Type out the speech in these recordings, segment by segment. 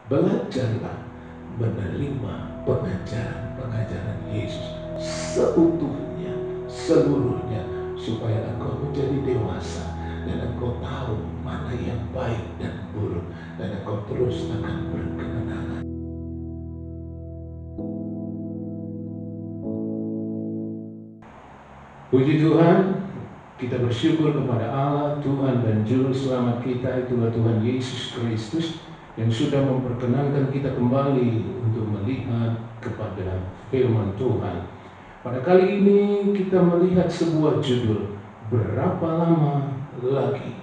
Belajarlah menerima pengajaran-pengajaran Yesus seutuhnya, seluruhnya, supaya engkau menjadi dewasa dan engkau tahu mana yang baik dan buruk, dan engkau terus akan berkemenangan. Puji Tuhan, kita bersyukur kepada Allah, Tuhan dan Juru Selamat kita, itulah Tuhan Yesus Kristus, yang sudah memperkenankan kita kembali untuk melihat kepada firman Tuhan. Pada kali ini kita melihat sebuah judul, berapa lama lagi?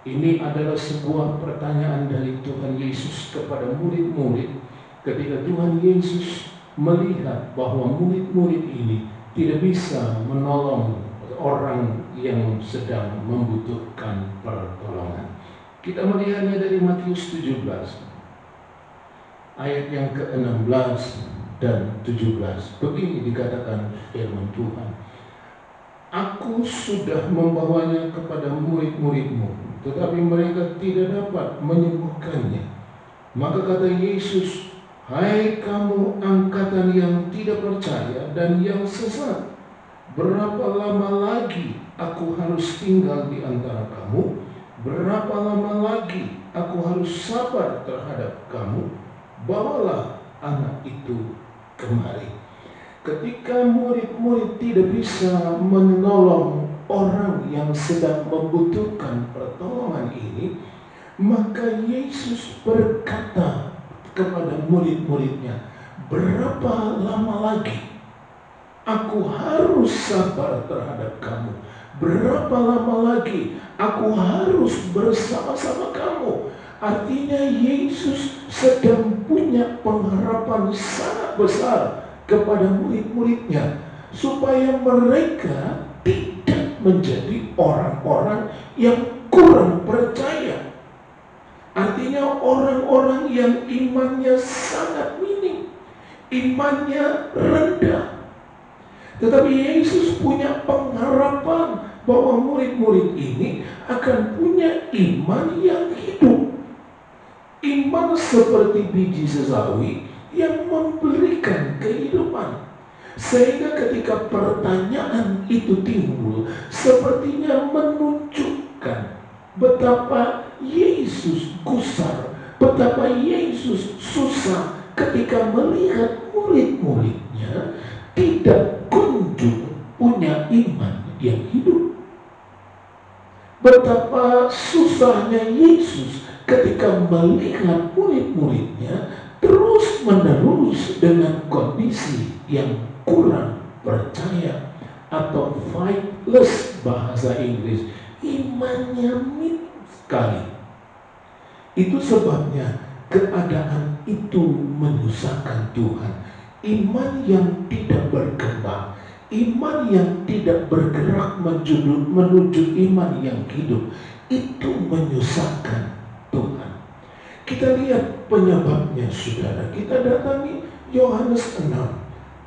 Ini adalah sebuah pertanyaan dari Tuhan Yesus kepada murid-murid ketika Tuhan Yesus melihat bahwa murid-murid ini tidak bisa menolong orang yang sedang membutuhkan pertolongan. Kita melihatnya dari Matius 17 ayat yang ke-16 dan 17. Begini dikatakan firman Tuhan, Aku sudah membawanya kepada murid-muridmu, tetapi mereka tidak dapat menyembuhkannya. Maka kata Yesus, hai kamu angkatan yang tidak percaya dan yang sesat, berapa lama lagi aku harus tinggal di antara kamu? Berapa lama lagi aku harus sabar terhadap kamu? Bawalah anak itu kemari. Ketika murid-murid tidak bisa menolong orang yang sedang membutuhkan pertolongan ini, maka Yesus berkata kepada murid-muridnya, berapa lama lagi aku harus sabar terhadap kamu? Berapa lama lagi aku harus bersama-sama kamu? Artinya Yesus sedang punya pengharapan sangat besar kepada murid-muridnya, supaya mereka tidak menjadi orang-orang yang kurang percaya. Artinya orang-orang yang imannya sangat minim, imannya rendah. Tetapi Yesus punya pengharapan bahwa murid-murid ini akan punya iman yang hidup. Iman seperti biji sesawi yang memberikan kehidupan. Sehingga ketika pertanyaan itu timbul, sepertinya menunjukkan betapa Yesus gusar, betapa Yesus susah ketika melihat murid-muridnya tidak kunjung punya iman yang hidup. Betapa susahnya Yesus ketika melihat murid-muridnya terus-menerus dengan kondisi yang kurang percaya, atau faithless bahasa Inggris, imannya minim sekali. Itu sebabnya keadaan itu menyusahkan Tuhan. Iman yang tidak berkembang, iman yang tidak bergerak menuju iman yang hidup, itu menyusahkan Tuhan. Kita lihat penyebabnya, saudara. Kita datangi Yohanes 6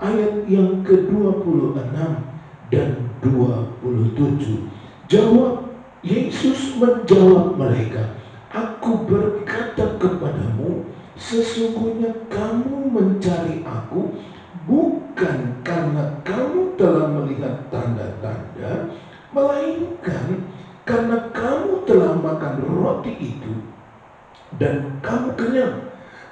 ayat yang ke-26 dan 27. Yesus menjawab mereka, Aku berkata kepadamu, sesungguhnya kamu mencari aku bukan karena kamu telah melihat tanda-tanda, melainkan karena kamu telah makan roti itu dan kamu kenyang.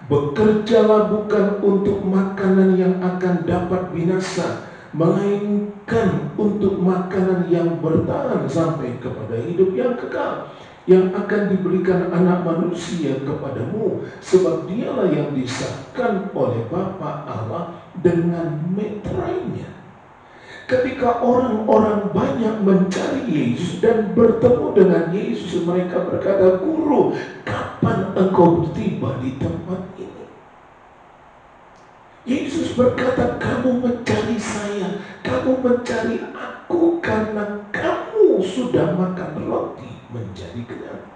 Bekerjalah bukan untuk makanan yang akan dapat binasa, melainkan untuk makanan yang bertahan sampai kepada hidup yang kekal, yang akan diberikan anak manusia kepadamu, sebab dialah yang disahkan oleh Bapa Allah dengan meterainya. Ketika orang-orang banyak mencari Yesus dan bertemu dengan Yesus, mereka berkata, Guru, kapan engkau tiba di tempat ini? Yesus berkata, kamu mencari saya, kamu mencari aku karena kamu sudah makan roti menjadi kenyang.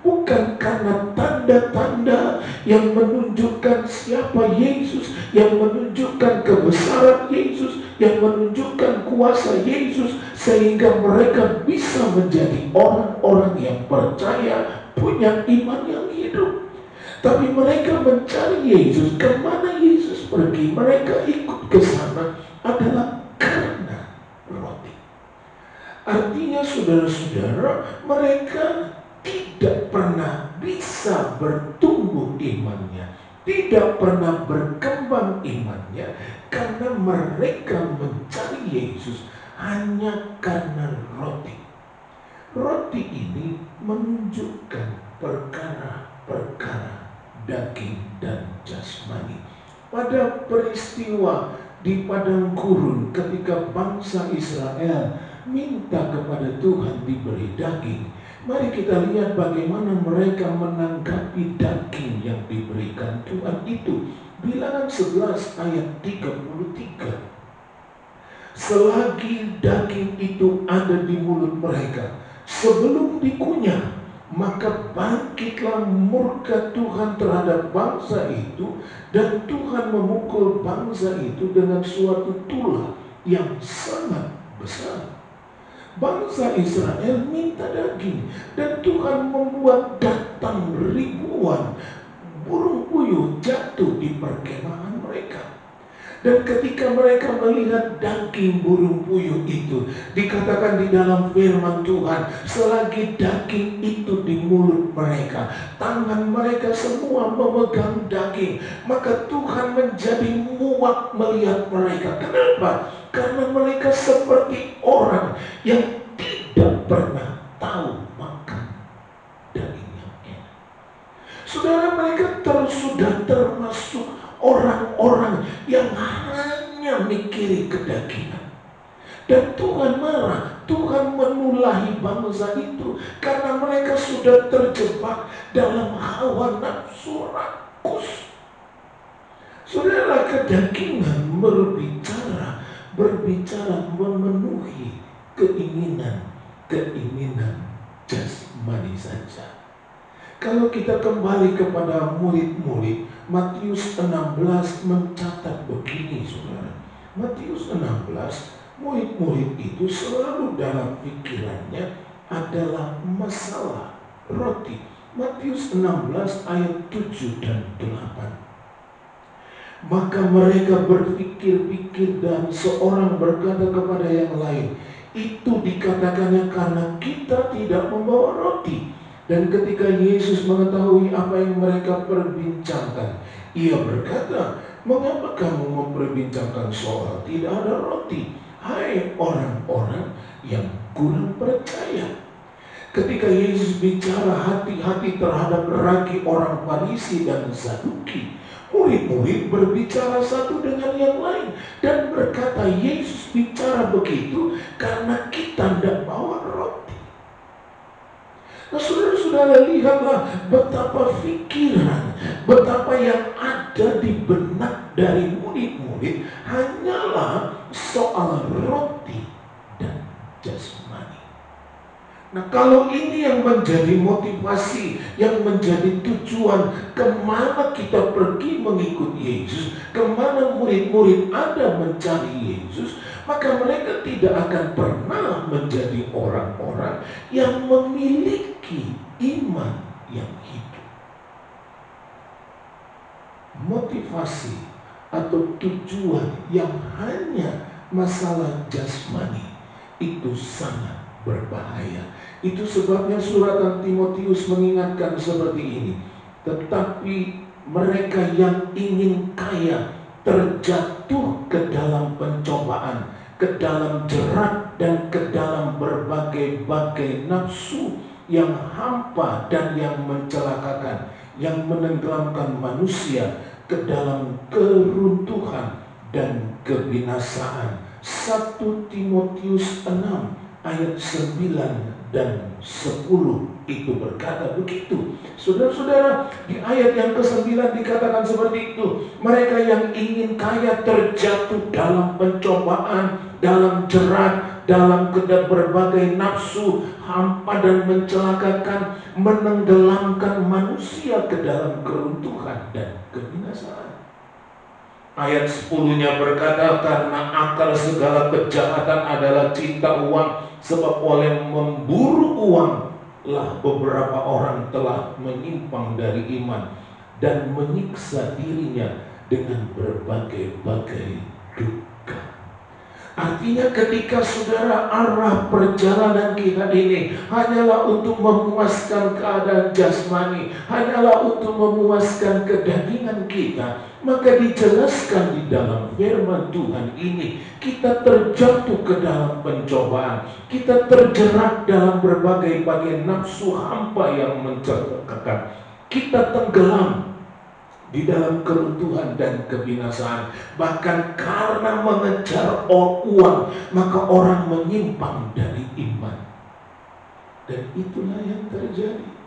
Bukan karena tanda-tanda yang menunjukkan siapa Yesus, yang menunjukkan kebesaran Yesus, yang menunjukkan kuasa Yesus, sehingga mereka bisa menjadi orang-orang yang percaya, punya iman yang hidup. Tapi mereka mencari Yesus. Kemana Yesus pergi, mereka ikut ke sana adalah karena roti. Artinya saudara-saudara, mereka tidak pernah bisa bertumbuh imannya, tidak pernah berkembang imannya, karena mereka mencari Yesus hanya karena roti. Roti ini menunjukkan perkara-perkara daging dan jasmani. Pada peristiwa di padang gurun ketika bangsa Israel minta kepada Tuhan diberi daging, mari kita lihat bagaimana mereka menanggapi daging yang diberikan Tuhan itu. Bilangan 11 ayat 33. Selagi daging itu ada di mulut mereka, sebelum dikunyah, maka bangkitlah murka Tuhan terhadap bangsa itu, dan Tuhan memukul bangsa itu dengan suatu tulah yang sangat besar. Bangsa Israel minta daging, dan Tuhan membuat datang ribuan burung puyuh jatuh di perkemahan mereka. Dan ketika mereka melihat daging burung puyuh itu, dikatakan di dalam firman Tuhan, selagi daging itu di mulut mereka, tangan mereka semua memegang daging, maka Tuhan menjadi muak melihat mereka. Kenapa? Karena mereka seperti orang yang tidak pernah tahu makan daging yang enak. Saudara, mereka sudah termasuk orang-orang yang hanya mikiri kedagingan. Dan Tuhan marah, Tuhan menulahi bangsa itu karena mereka sudah terjebak dalam hawa nafsu rakus. Saudara, kedagingan berbicara memenuhi keinginan jasmani saja. Kalau kita kembali kepada murid-murid, Matius 16 mencatat begini, saudara. Matius 16, murid-murid itu selalu dalam pikirannya adalah masalah roti. Matius 16 ayat 7 dan 8. Maka mereka berpikir-pikir, dan seorang berkata kepada yang lain, itu dikatakannya karena kita tidak membawa roti. Dan ketika Yesus mengetahui apa yang mereka perbincangkan, ia berkata, mengapa kamu memperbincangkan soal tidak ada roti? Hai orang-orang yang kurang percaya. Ketika Yesus bicara hati-hati terhadap ragi orang Farisi dan Saduki, murid-murid berbicara satu dengan yang lain dan berkata, Yesus bicara begitu karena kita tidak bawa roti. Nah, saudara-saudara, lihatlah betapa pikiran, betapa yang ada di benak dari murid-murid hanyalah soal roti dan jasmani. Nah, kalau ini yang menjadi motivasi, yang menjadi tujuan kemana kita pergi mengikut Yesus, kemana murid-murid ada mencari Yesus, maka mereka tidak akan pernah menjadi orang-orang yang memiliki iman yang hidup. Motivasi atau tujuan yang hanya masalah jasmani itu sangat berbahaya. Itu sebabnya suratan Timotius mengingatkan seperti ini. Tetapi mereka yang ingin kaya terjatuh ke dalam pencobaan, ke dalam jerat, dan ke dalam berbagai-bagai nafsu yang hampa dan yang mencelakakan, yang menenggelamkan manusia ke dalam keruntuhan dan kebinasaan. 1 Timotius 6 ayat 9 dan 10 itu berkata begitu. Saudara-saudara, di ayat yang ke-9 dikatakan seperti itu. Mereka yang ingin kaya terjatuh dalam pencobaan, dalam jerat, dalam berbagai nafsu hampa dan mencelakakan, menenggelamkan manusia ke dalam keruntuhan dan kebinasaan. Ayat 10-nya berkata, karena akar segala kejahatan adalah cinta uang, sebab oleh memburu uang lah beberapa orang telah menyimpang dari iman dan menyiksa dirinya dengan berbagai-bagai duka. Artinya ketika saudara arah perjalanan kita ini hanyalah untuk memuaskan keadaan jasmani, hanyalah untuk memuaskan kedagingan kita, maka dijelaskan di dalam firman Tuhan ini, kita terjatuh ke dalam pencobaan, kita terjerat dalam berbagai-bagai nafsu hampa yang mencelakakan, kita tenggelam di dalam keruntuhan dan kebinasaan. Bahkan karena mengejar uang, maka orang menyimpang dari iman. Dan itulah yang terjadi.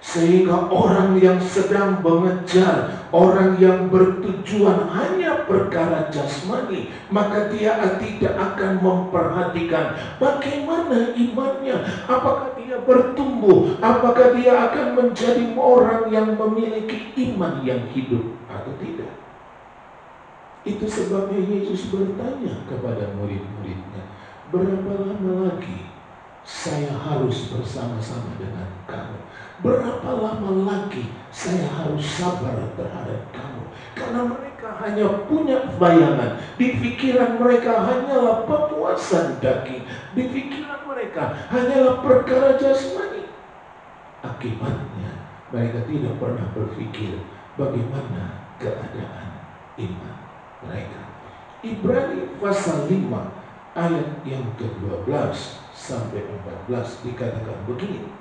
Sehingga orang yang sedang mengejar, orang yang bertujuan hanya perkara jasmani, maka dia tidak akan memperhatikan bagaimana imannya, apakah dia bertumbuh, apakah dia akan menjadi orang yang memiliki iman yang hidup atau tidak. Itu sebabnya Yesus bertanya kepada murid-muridnya, berapa lama lagi saya harus bersama-sama dengan kamu? Berapa lama lagi saya harus sabar terhadap kamu? Karena mereka hanya punya bayangan. Di pikiran mereka hanyalah pemuasan daging. Di pikiran mereka hanyalah perkara jasmani. Akibatnya mereka tidak pernah berpikir bagaimana keadaan iman mereka. Ibrani pasal 5 ayat yang ke-12 sampai 14 dikatakan begini.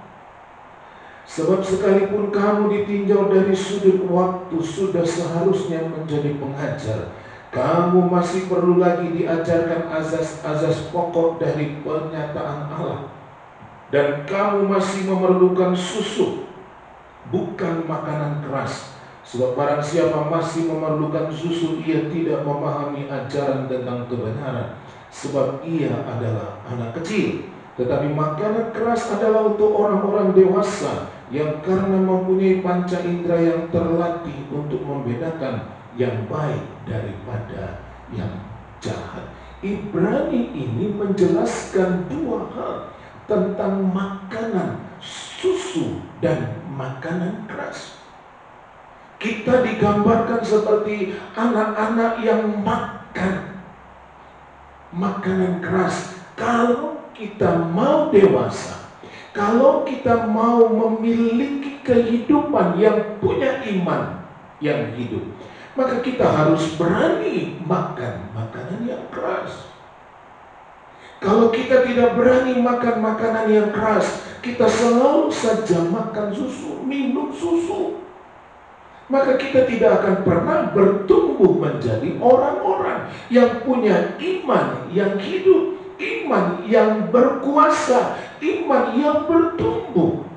Sebab sekalipun kamu ditinjau dari sudut waktu sudah seharusnya menjadi pengajar, kamu masih perlu lagi diajarkan azas-azas pokok dari pernyataan Allah. Dan kamu masih memerlukan susu, bukan makanan keras. Sebab barang siapa masih memerlukan susu, ia tidak memahami ajaran tentang kebenaran, sebab ia adalah anak kecil. Tetapi makanan keras adalah untuk orang-orang dewasa yang karena mempunyai panca indera yang terlatih untuk membedakan yang baik daripada yang jahat. Ibrani ini menjelaskan dua hal tentang makanan susu dan makanan keras. Kita digambarkan seperti anak-anak yang makan makanan keras. Kalau kita mau dewasa, kalau kita mau memiliki kehidupan yang punya iman yang hidup, maka kita harus berani makan makanan yang keras. Kalau kita tidak berani makan makanan yang keras, kita selalu saja makan susu, minum susu, maka kita tidak akan pernah bertumbuh menjadi orang-orang yang punya iman yang hidup, iman yang berkuasa, iman yang bertumbuh.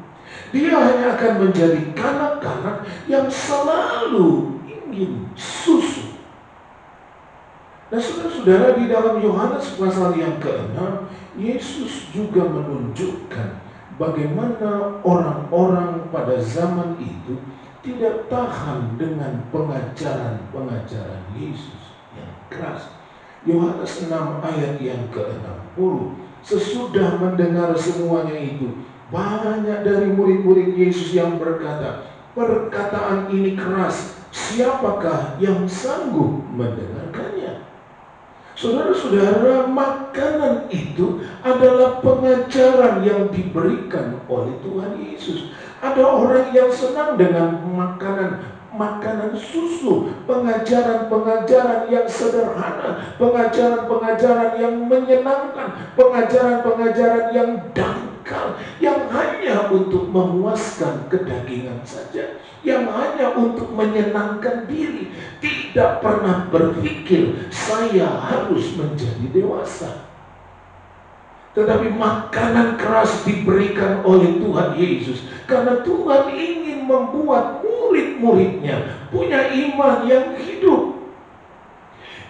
Dia hanya akan menjadi kanak-kanak yang selalu ingin susu. Nah, saudara-saudara, di dalam Yohanes pasal yang ke-6, Yesus juga menunjukkan bagaimana orang-orang pada zaman itu tidak tahan dengan pengajaran-pengajaran Yesus yang keras. Yohanes 6 ayat yang ke-60, sesudah mendengar semuanya itu, banyak dari murid-murid Yesus yang berkata, perkataan ini keras, siapakah yang sanggup mendengarkannya? Saudara-saudara, makanan itu adalah pengajaran yang diberikan oleh Tuhan Yesus. Ada orang yang senang dengan makanan susu, pengajaran-pengajaran yang sederhana, pengajaran-pengajaran yang menyenangkan, pengajaran-pengajaran yang dangkal, yang hanya untuk memuaskan kedagingan saja, yang hanya untuk menyenangkan diri, tidak pernah berpikir saya harus menjadi dewasa. Tetapi makanan keras diberikan oleh Tuhan Yesus karena Tuhan ingin membuat murid-muridnya punya iman yang hidup.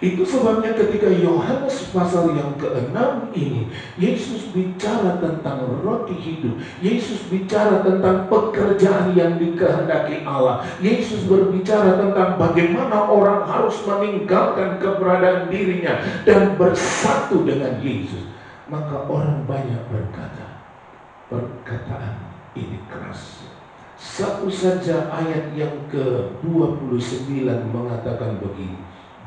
Itu sebabnya ketika Yohanes pasal yang ke-6 ini, Yesus bicara tentang roti hidup, Yesus bicara tentang pekerjaan yang dikehendaki Allah, Yesus berbicara tentang bagaimana orang harus meninggalkan keberadaan dirinya dan bersatu dengan Yesus. Maka orang banyak berkata, perkataan ini keras, Satu saja ayat yang ke-29 mengatakan begini.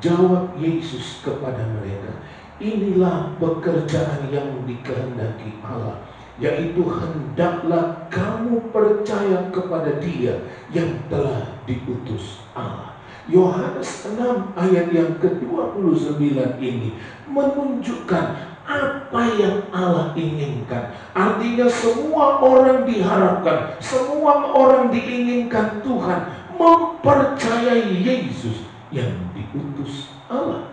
Jawab Yesus kepada mereka, inilah pekerjaan yang dikehendaki Allah, yaitu hendaklah kamu percaya kepada Dia yang telah diutus Allah. Yohanes 6 ayat yang ke-29 ini menunjukkan apa yang Allah inginkan. Artinya semua orang diharapkan, semua orang diinginkan Tuhan mempercayai Yesus yang diutus Allah.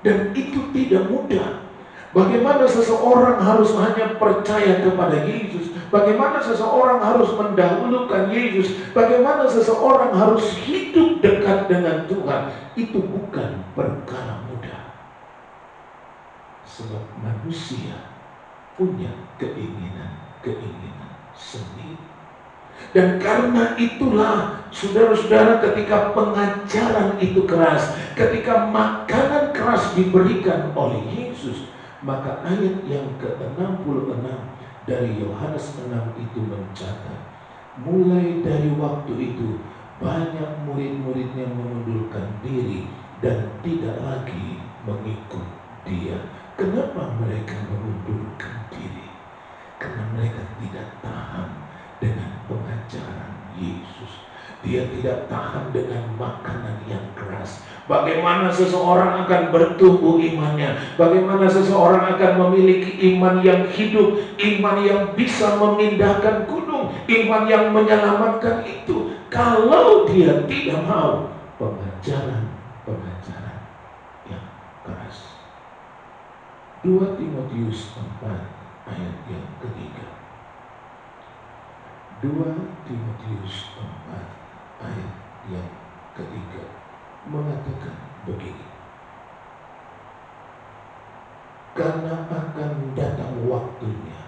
Dan itu tidak mudah. Bagaimana seseorang harus hanya percaya kepada Yesus? Bagaimana seseorang harus mendahulukan Yesus? Bagaimana seseorang harus hidup dekat dengan Tuhan? Itu bukan perkara mudah. Sebab manusia punya keinginan sendiri. Dan karena itulah saudara-saudara, ketika pengajaran itu keras, ketika makanan keras diberikan oleh Yesus, maka ayat yang ke-66 dari Yohanes 6 itu mencatat, mulai dari waktu itu banyak murid-muridnya mengundurkan diri dan tidak lagi mengikut Dia. Kenapa mereka mengundurkan diri? Karena mereka tidak tahan dengan pengajaran Yesus. Dia tidak tahan dengan makanan yang keras. Bagaimana seseorang akan bertumbuh imannya? Bagaimana seseorang akan memiliki iman yang hidup, iman yang bisa memindahkan gunung, iman yang menyelamatkan itu, kalau dia tidak mau pengajaran yang keras. 2 Timotius 4 ayat yang ketiga. 2 Timotius 4 ayat yang ketiga mengatakan begini. Karena akan datang waktunya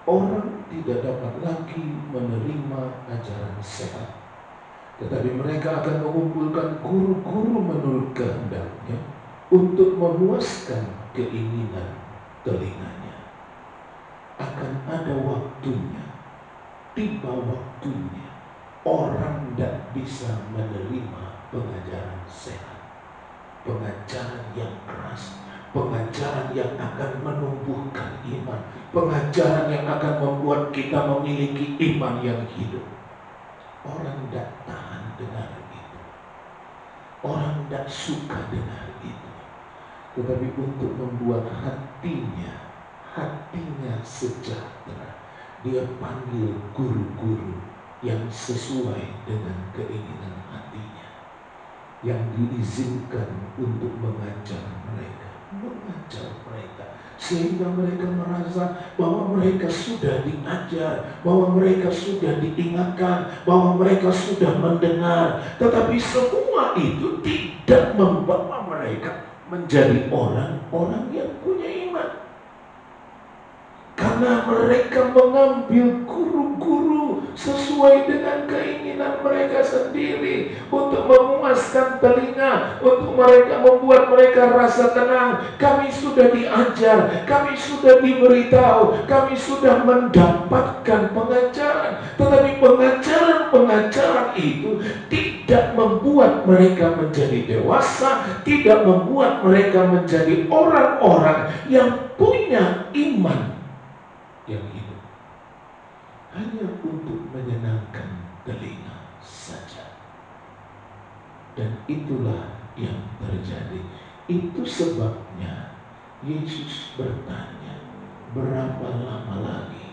orang tidak dapat lagi menerima ajaran sehat, tetapi mereka akan mengumpulkan guru-guru menurut kehendaknya untuk memuaskan keinginan telinganya. Akan ada waktunya, tiba waktunya, orang tidak bisa menerima pengajaran sehat, pengajaran yang keras, pengajaran yang akan menumbuhkan iman, pengajaran yang akan membuat kita memiliki iman yang hidup. Orang tidak tahan dengar itu, orang tidak suka dengar itu. Tetapi untuk membuat hatinya sejahtera, dia panggil guru-guru yang sesuai dengan keinginan hatinya, yang diizinkan untuk mengajar mereka, sehingga mereka merasa bahwa mereka sudah diajar, bahwa mereka sudah diingatkan, bahwa mereka sudah mendengar. Tetapi semua itu tidak membawa mereka menjadi orang-orang yang punya iman. Karena mereka mengambil guru-guru sesuai dengan keinginan mereka sendiri, untuk memuaskan telinga, untuk mereka membuat mereka rasa tenang. Kami sudah diajar, kami sudah diberitahu, kami sudah mendapatkan pengajaran. Tetapi pengajaran itu tidak membuat mereka menjadi dewasa, tidak membuat mereka menjadi orang-orang yang punya iman yang hidup, hanya untuk menyenangkan telinga saja. Dan itulah yang terjadi. Itu sebabnya Yesus bertanya, berapa lama lagi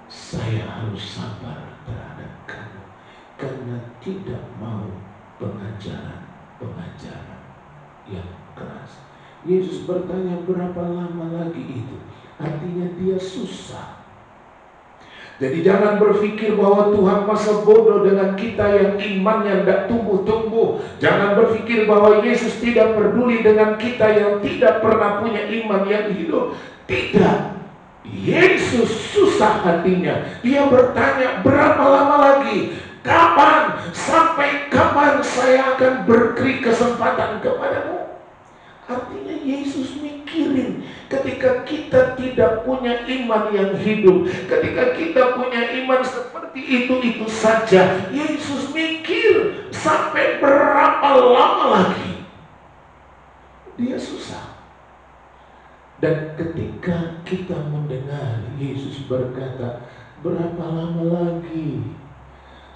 saya harus sabar terhadap kamu, karena tidak mau pengajaran yang keras. Yesus bertanya, berapa lama lagi itu? Artinya dia susah. Jadi jangan berpikir bahwa Tuhan masa bodoh dengan kita yang imannya tidak tumbuh-tumbuh. Jangan berpikir bahwa Yesus tidak peduli dengan kita yang tidak pernah punya iman yang hidup. Tidak. Yesus susah hatinya. Dia bertanya, berapa lama lagi? Kapan? Sampai kapan saya akan beri kesempatan kepadamu? Artinya Yesus mikirin, ketika kita tidak punya iman yang hidup, ketika kita punya iman seperti seperti itu saja. Yesus mikir sampai berapa lama lagi. Dia susah. Dan ketika kita mendengar Yesus berkata, berapa lama lagi?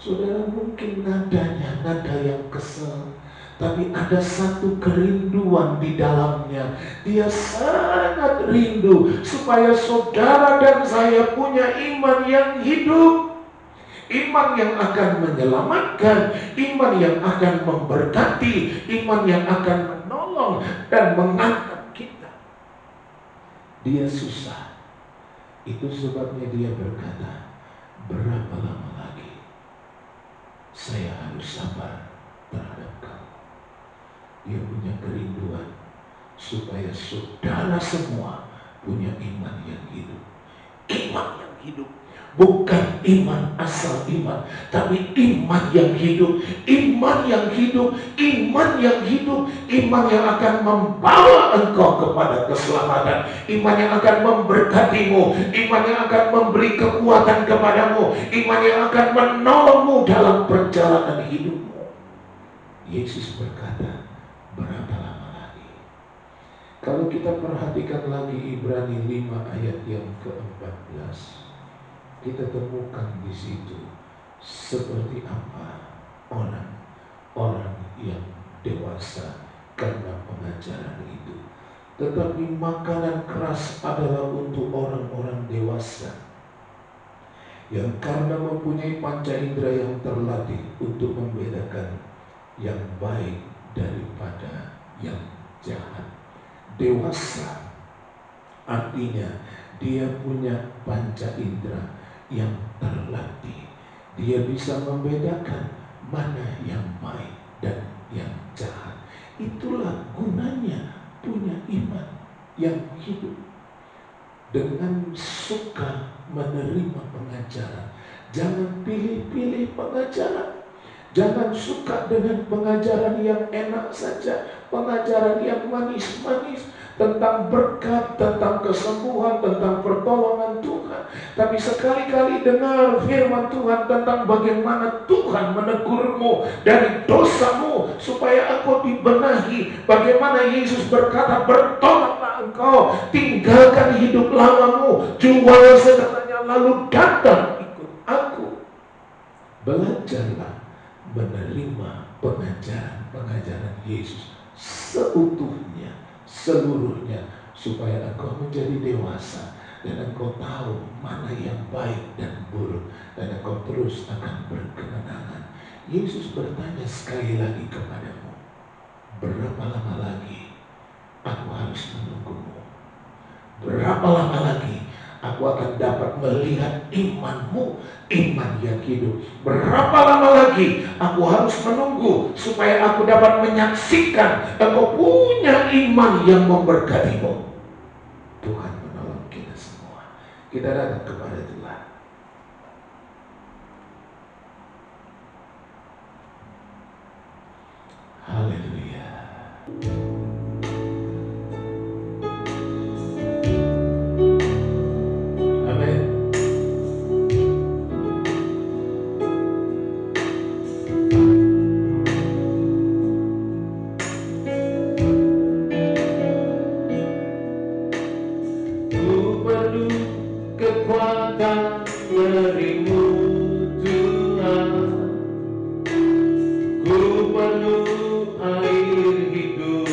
Saudara, mungkin nadanya nada yang kesel, tapi ada satu kerinduan di dalamnya. Dia sangat rindu supaya saudara dan saya punya iman yang hidup, iman yang akan menyelamatkan, iman yang akan memberkati, iman yang akan menolong dan mengangkat kita. Dia susah. Itu sebabnya dia berkata, berapa lama lagi saya harus sabar terhadap kamu. Dia punya kerinduan supaya saudara semua punya iman yang hidup. Iman yang hidup, bukan iman asal iman, tapi iman yang hidup. Iman yang hidup, iman yang hidup, iman yang akan membawa engkau kepada keselamatan, iman yang akan memberkatimu, iman yang akan memberi kekuatan kepadamu, iman yang akan menolongmu dalam perjalanan hidupmu. Yesus berkata, berapa lama lagi? Kalau kita perhatikan lagi Ibrani 5 ayat yang ke-14, kita temukan di situ seperti apa orang yang dewasa karena pengajaran itu. Tetapi makanan keras adalah untuk orang-orang dewasa yang karena mempunyai panca indera yang terlatih untuk membedakan yang baik daripada yang jahat. Dewasa artinya dia punya panca indera yang terlatih. Dia bisa membedakan mana yang baik dan yang jahat. Itulah gunanya punya iman yang hidup. Dengan suka menerima pengajaran. Jangan pilih-pilih pengajaran. Jangan suka dengan pengajaran yang enak saja, pengajaran yang manis-manis tentang berkat, tentang kesembuhan, tentang pertolongan Tuhan. Tapi sekali-kali dengar firman Tuhan tentang bagaimana Tuhan menegurmu dari dosamu supaya engkau dibenahi. Bagaimana Yesus berkata, bertobatlah engkau, tinggalkan hidup lamamu, jual segalanya lalu datang ikut aku. Belajarlah menerima pengajaran Yesus seutuhnya, seluruhnya, supaya engkau menjadi dewasa dan engkau tahu mana yang baik dan buruk, dan engkau terus akan berkemenangan. Yesus bertanya sekali lagi kepadamu, berapa lama lagi aku harus menunggumu? Berapa lama lagi aku akan dapat melihat imanmu, iman yang hidup? Berapa lama lagi aku harus menunggu supaya aku dapat menyaksikan engkau punya iman yang memberkatimu? Tuhan menolong kita semua. Kita datang kepada Tuhan. Haleluya. Ku perlu air hidup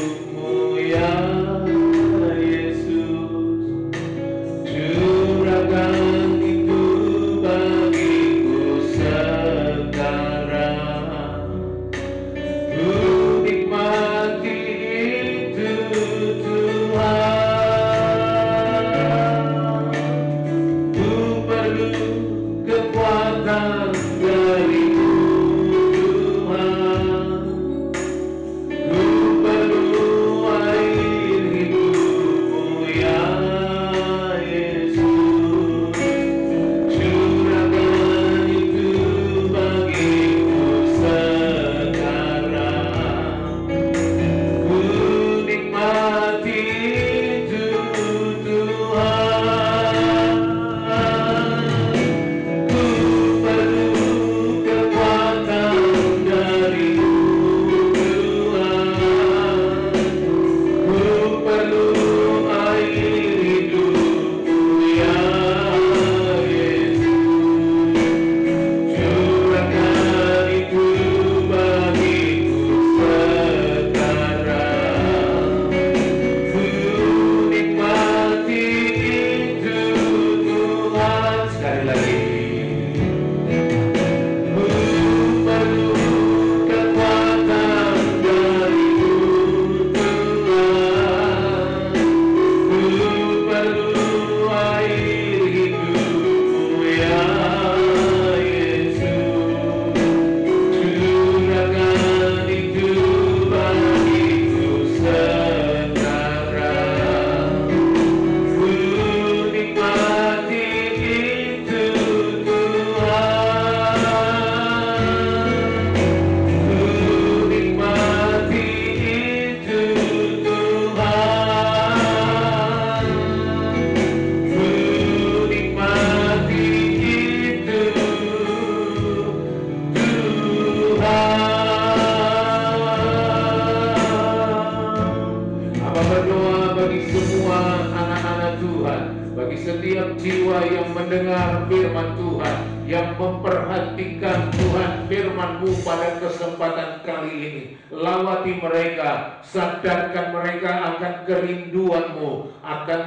firman Tuhan, yang memperhatikan Tuhan firman-Mu pada kesempatan kali ini. Lawati mereka, sadarkan mereka akan kerinduan-Mu, akan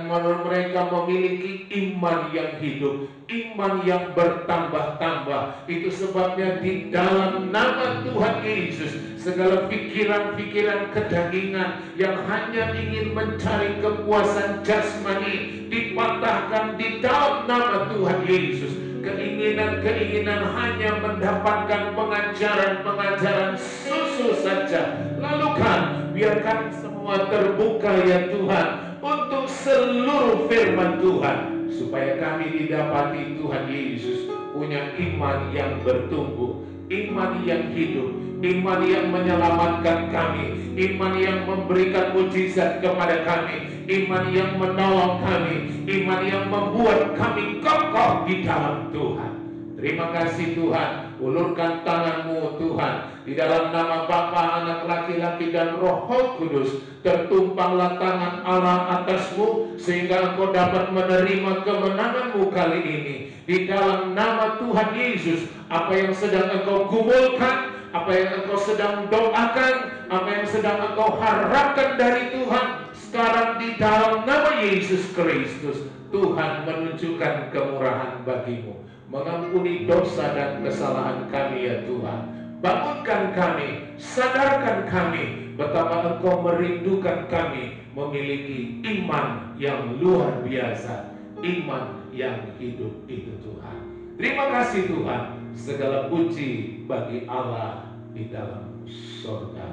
mereka memiliki iman yang hidup, iman yang bertambah-tambah. Itu sebabnya di dalam nama Tuhan Yesus, segala pikiran-pikiran kedagingan yang hanya ingin mencari kepuasan jasmani dipatahkan di dalam nama Tuhan Yesus. Keinginan-keinginan hanya mendapatkan pengajaran-pengajaran susu saja. Lalukan, biarkan semua terbuka ya Tuhan untuk seluruh firman Tuhan, supaya kami didapati Tuhan Yesus punya iman yang bertumbuh, iman yang hidup, iman yang menyelamatkan kami, iman yang memberikan mujizat kepada kami, iman yang menolong kami, iman yang membuat kami kokoh di dalam Tuhan. Terima kasih Tuhan. Ulurkan tangan-Mu Tuhan, di dalam nama Bapa, Anak laki-laki dan Roh Kudus. Tertumpanglah tangan Allah atas-Mu, sehingga Engkau dapat menerima kemenangan-Mu kali ini. Di dalam nama Tuhan Yesus, apa yang sedang Engkau gumulkan, apa yang Engkau sedang doakan, apa yang sedang Engkau harapkan dari Tuhan, sekarang di dalam nama Yesus Kristus, Tuhan menunjukkan kemurahan bagi-Mu, mengampuni dosa dan kesalahan kami ya Tuhan. Bangunkan kami, sadarkan kami betapa Engkau merindukan kami memiliki iman yang luar biasa, iman yang hidup itu Tuhan. Terima kasih Tuhan. Segala puji bagi Allah di dalam surga.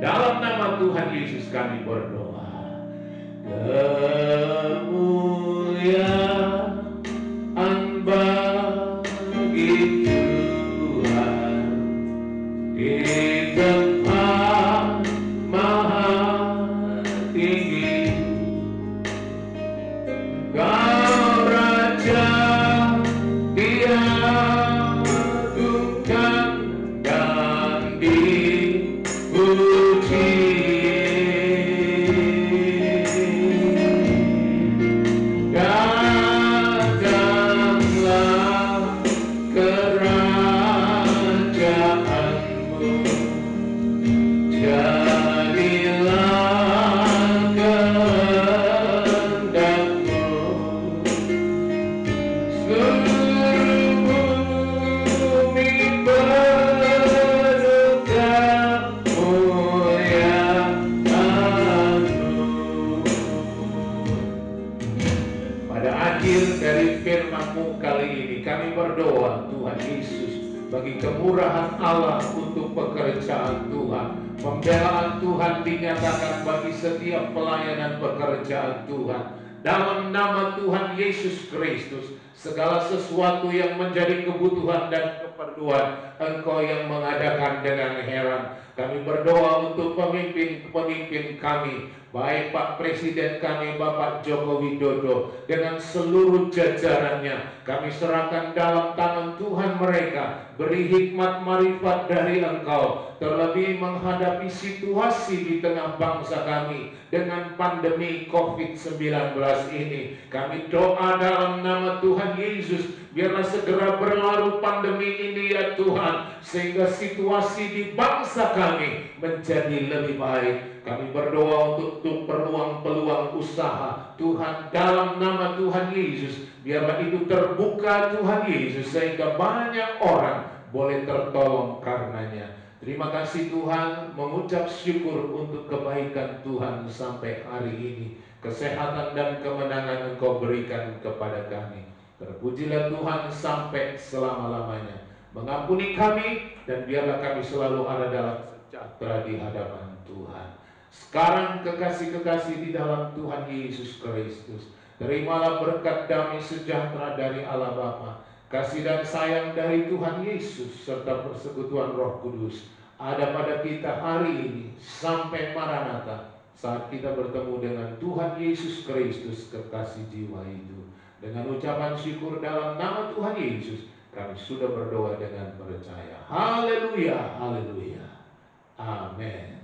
Dalam nama Tuhan Yesus kami berdoa. Kemuliaan bagi Tuhan di tempat maha tinggi. Kau Raja diagungkan dan dipuji. Bagi kemurahan Allah untuk pekerjaan Tuhan, pembelaan Tuhan dinyatakan bagi setiap pelayanan pekerjaan Tuhan. Dalam nama Tuhan Yesus Kristus, segala sesuatu yang menjadi kebutuhan dan keperluan Engkau yang mengadakan dengan heran. Kami berdoa untuk pemimpin-pemimpin kami, baik Pak Presiden kami Bapak Joko Widodo dengan seluruh jajarannya. Kami serahkan dalam tangan Tuhan mereka. Beri hikmat marifat dari Engkau, terlebih menghadapi situasi di tengah bangsa kami dengan pandemi COVID-19 ini. Kami doa dalam nama Tuhan Yesus, biarlah segera berlalu pandemi ini ya Tuhan, sehingga situasi di bangsa kami menjadi lebih baik. Kami berdoa untuk peluang-peluang usaha Tuhan dalam nama Tuhan Yesus, biarlah itu terbuka Tuhan Yesus, sehingga banyak orang boleh tertolong karenanya. Terima kasih Tuhan, mengucap syukur untuk kebaikan Tuhan sampai hari ini. Kesehatan dan kemenangan Engkau berikan kepada kami. Terpujilah Tuhan sampai selama-lamanya. Mengampuni kami, dan biarlah kami selalu ada dalam sejahtera di hadapan Tuhan. Sekarang kekasih-kekasih di dalam Tuhan Yesus Kristus, terimalah berkat damai sejahtera dari Allah Bapa, kasih dan sayang dari Tuhan Yesus, serta persekutuan Roh Kudus ada pada kita hari ini sampai Maranatha, saat kita bertemu dengan Tuhan Yesus Kristus, kekasih jiwa itu. Dengan ucapan syukur dalam nama Tuhan Yesus, kami sudah berdoa dengan percaya. Haleluya, haleluya. Amin.